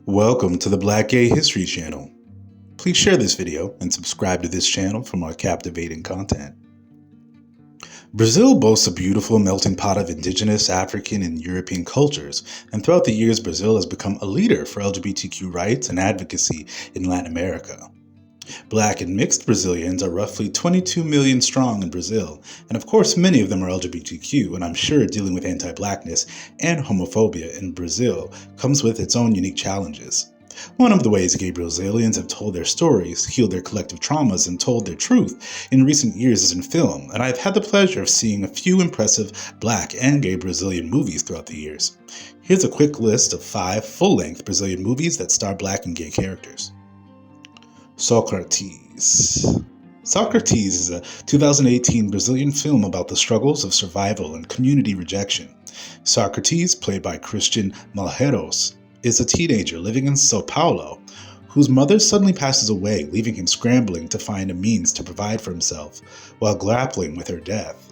Welcome to the Black Gay History Channel. Please share this video and subscribe to this channel for more captivating content. Brazil boasts a beautiful melting pot of indigenous, African, and European cultures, and throughout the years Brazil has become a leader for LGBTQ rights and advocacy in Latin America. Black and mixed Brazilians are roughly 22 million strong in Brazil, and of course many of them are LGBTQ, and I'm sure dealing with anti-blackness and homophobia in Brazil comes with its own unique challenges. One of the ways gay Brazilians have told their stories, healed their collective traumas, and told their truth in recent years is in film, and I've had the pleasure of seeing a few impressive Black and gay Brazilian movies throughout the years. Here's a quick list of 5 full-length Brazilian movies that star Black and gay characters. Socrates. Socrates is a 2018 Brazilian film about the struggles of survival and community rejection. Socrates, played by Christian Malheiros, is a teenager living in São Paulo whose mother suddenly passes away, leaving him scrambling to find a means to provide for himself while grappling with her death.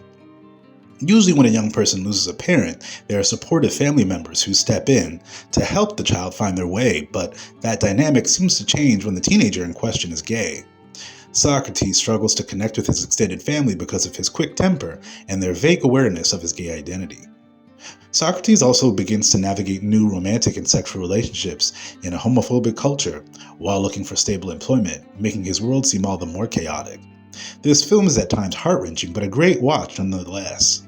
Usually when a young person loses a parent, there are supportive family members who step in to help the child find their way, but that dynamic seems to change when the teenager in question is gay. Socrates struggles to connect with his extended family because of his quick temper and their vague awareness of his gay identity. Socrates also begins to navigate new romantic and sexual relationships in a homophobic culture while looking for stable employment, making his world seem all the more chaotic. This film is at times heart-wrenching, but a great watch nonetheless.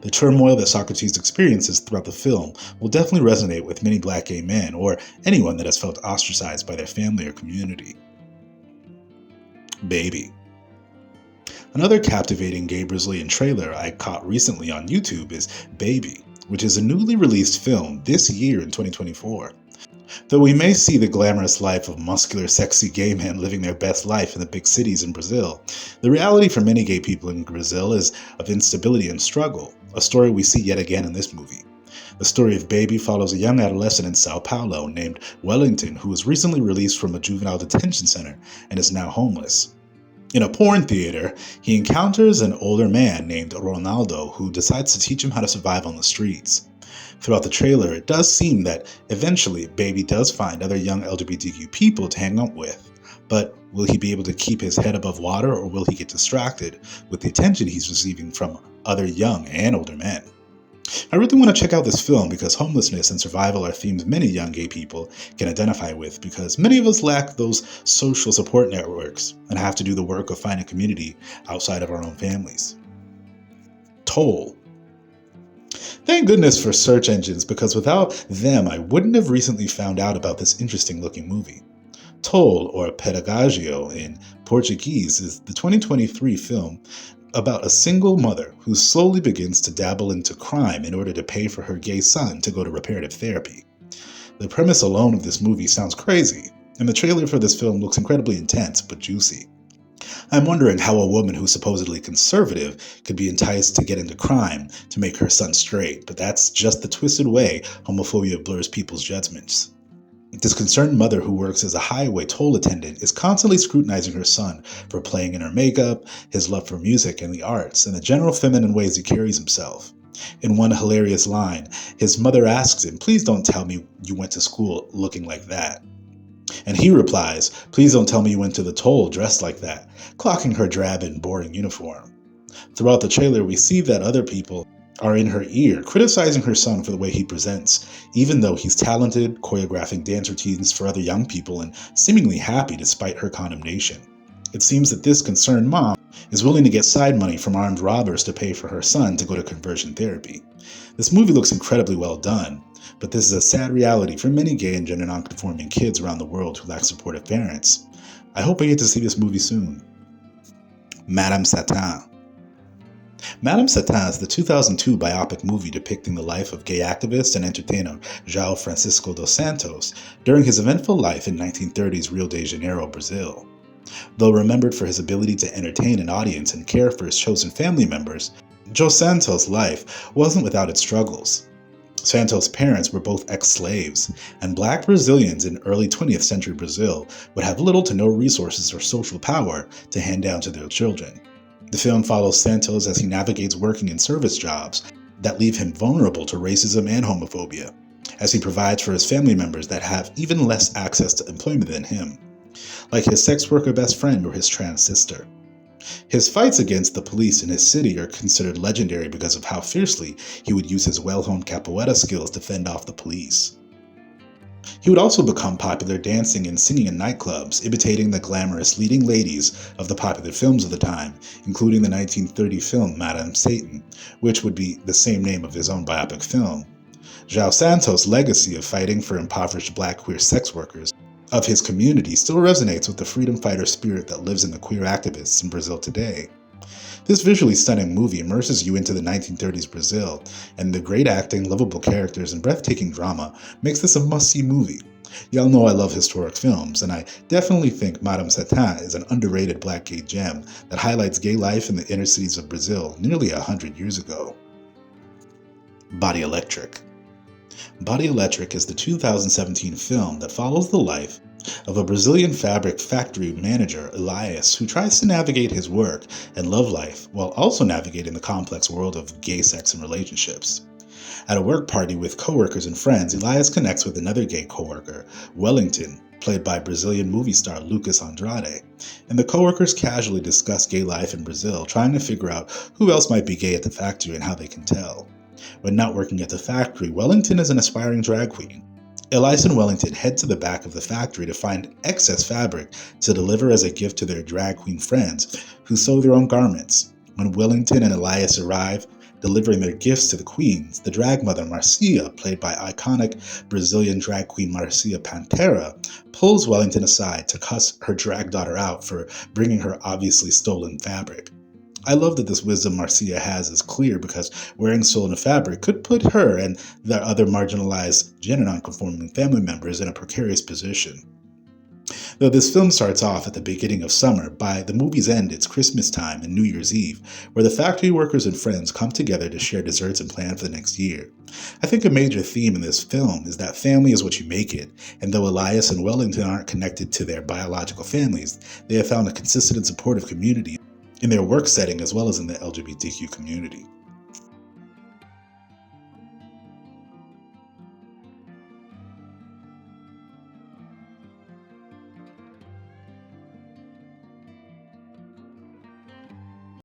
The turmoil that Socrates experiences throughout the film will definitely resonate with many Black gay men or anyone that has felt ostracized by their family or community. Baby. Another captivating gay Brazilian trailer I caught recently on YouTube is Baby, which is a newly released film this year in 2024. Though we may see the glamorous life of muscular, sexy gay men living their best life in the big cities in Brazil, the reality for many gay people in Brazil is of instability and struggle, a story we see yet again in this movie. The story of Baby follows a young adolescent in São Paulo named Wellington who was recently released from a juvenile detention center and is now homeless. In a porn theater, he encounters an older man named Ronaldo who decides to teach him how to survive on the streets. Throughout the trailer, it does seem that eventually Baby does find other young LGBTQ people to hang out with. But will he be able to keep his head above water, or will he get distracted with the attention he's receiving from other young and older men? I really want to check out this film because homelessness and survival are themes many young gay people can identify with, because many of us lack those social support networks and have to do the work of finding community outside of our own families. Toll. Thank goodness for search engines, because without them I wouldn't have recently found out about this interesting looking movie. Toll, or Pedagogio in Portuguese, is the 2023 film about a single mother who slowly begins to dabble into crime in order to pay for her gay son to go to reparative therapy. The premise alone of this movie sounds crazy, and the trailer for this film looks incredibly intense but juicy. I'm wondering how a woman who's supposedly conservative could be enticed to get into crime to make her son straight, but that's just the twisted way homophobia blurs people's judgments. This concerned mother who works as a highway toll attendant is constantly scrutinizing her son for playing in her makeup, his love for music and the arts, and the general feminine ways he carries himself. In one hilarious line, his mother asks him, "Please don't tell me you went to school looking like that." And he replies, "Please don't tell me you went to the toll dressed like that," clocking her drab and boring uniform. Throughout the trailer, we see that other people are in her ear, criticizing her son for the way he presents, even though he's talented, choreographing dance routines for other young people, and seemingly happy despite her condemnation. It seems that this concerned mom is willing to get side money from armed robbers to pay for her son to go to conversion therapy. This movie looks incredibly well done, but this is a sad reality for many gay and gender nonconforming kids around the world who lack supportive parents. I hope I get to see this movie soon. Madame Sata. Madame Sata is the 2002 biopic movie depicting the life of gay activist and entertainer João Francisco dos Santos during his eventful life in 1930s Rio de Janeiro, Brazil. Though remembered for his ability to entertain an audience and care for his chosen family members, João Santos' life wasn't without its struggles. Santos' parents were both ex-slaves, and Black Brazilians in early 20th century Brazil would have little to no resources or social power to hand down to their children. The film follows Santos as he navigates working in service jobs that leave him vulnerable to racism and homophobia. as he provides for his family members that have even less access to employment than him, like his sex worker best friend or his trans sister. His fights against the police in his city are considered legendary because of how fiercely he would use his well-honed capoeira skills to fend off the police. He would also become popular dancing and singing in nightclubs, imitating the glamorous leading ladies of the popular films of the time, including the 1930 film Madame Satan, which would be the same name of his own biopic film. João Santos' legacy of fighting for impoverished black queer sex workers of his community still resonates with the freedom fighter spirit that lives in the queer activists in Brazil today. This visually stunning movie immerses you into the 1930s Brazil, and the great acting, lovable characters, and breathtaking drama makes this a must-see movie. Y'all know I love historic films, and I definitely think Madame Sata is an underrated black gay gem that highlights gay life in the inner cities of Brazil nearly 100 years ago. Body Electric. Body Electric is the 2017 film that follows the life of a Brazilian fabric factory manager, Elias, who tries to navigate his work and love life while also navigating the complex world of gay sex and relationships. At a work party with coworkers and friends, Elias connects with another gay coworker, Wellington, played by Brazilian movie star Lucas Andrade, and the coworkers casually discuss gay life in Brazil, trying to figure out who else might be gay at the factory and how they can tell. When not working at the factory, Wellington is an aspiring drag queen. Elias and Wellington head to the back of the factory to find excess fabric to deliver as a gift to their drag queen friends who sew their own garments. When Wellington and Elias arrive, delivering their gifts to the queens, the drag mother Marcia, played by iconic Brazilian drag queen Marcia Pantera, pulls Wellington aside to cuss her drag daughter out for bringing her obviously stolen fabric. I love that this wisdom Marcia has is clear because wearing stolen fabric could put her and the other marginalized gender nonconforming family members in a precarious position. Though this film starts off at the beginning of summer, by the movie's end it's Christmas time and New Year's Eve, where the factory workers and friends come together to share desserts and plan for the next year. I think a major theme in this film is that family is what you make it, and though Elias and Wellington aren't connected to their biological families, they have found a consistent and supportive community in their work setting as well as in the LGBTQ community.